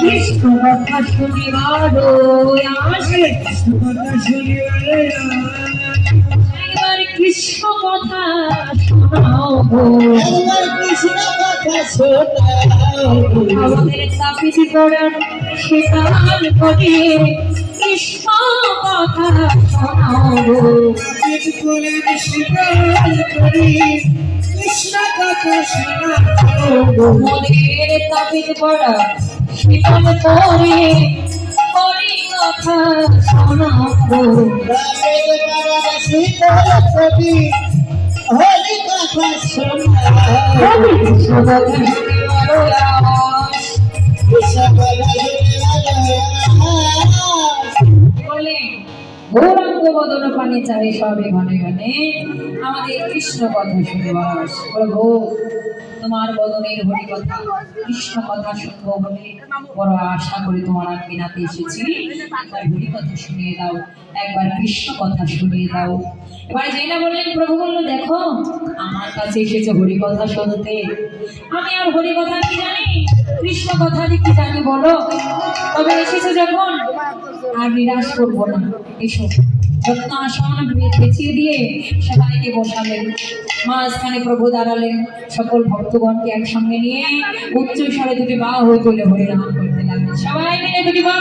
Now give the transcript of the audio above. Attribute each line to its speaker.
Speaker 1: কৃষ্ণ কথা শুনিবার আসে, কৃষ্ণ কথা শুনিবারে একবার কৃষ্ণ কথা শোনাও গো, একবার কৃষ্ণ কথা শোনাও। আমাদের তাপিত করার স্বীকার করে কৃষ্ণ কথা শোনাও গো, তাপিত করার স্বীকার করে কৃষ্ণ কথা শোনাও গো। মনের তাপিত করা স্বীকার করে হরি কথা শোনাও গো, তাপিত করার স্বীকার করে হরি কথা শোনাও। কৃষ্ণ কথা শুনিবার আস, কৃষ্ণ কথা শুনিবার আস। বলে গৌরাঙ্গ বদন পানে চাই সবে ঘনে ঘনে আমাদের কৃষ্ণ কথা শুনিবার আস। প্রভু তোমার বদনের হরি কথা কৃষ্ণ কথা শুনবো বলে বড় আশা করে তোমার আঙ্গিনাতে এসেছি। একবার হরি কথা শুনিয়ে দাও, একবার কৃষ্ণ কথা শুনিয়ে দাও। এবার যেই না বললেন, প্রভু বললো দেখো আমার কাছে এসেছে হরি কথা শুনতে, আমি আর হরি কথা কি জানি, কৃষ্ণ কথা কি জানি বলো। তবে এসেছে যখন আর নিরাশ করবো না, এসো। যত্ন আসন পেছিয়ে দিয়ে সবাইকে বসালেন, মাঝখানে প্রভু দাঁড়ালেন, সকল ভক্তগণকে একসঙ্গে নিয়ে উচ্চ স্বরে দুটি বাহু তুলে হরিনাম করতে লাগলেন। সবাই মিলে দুটি বাহু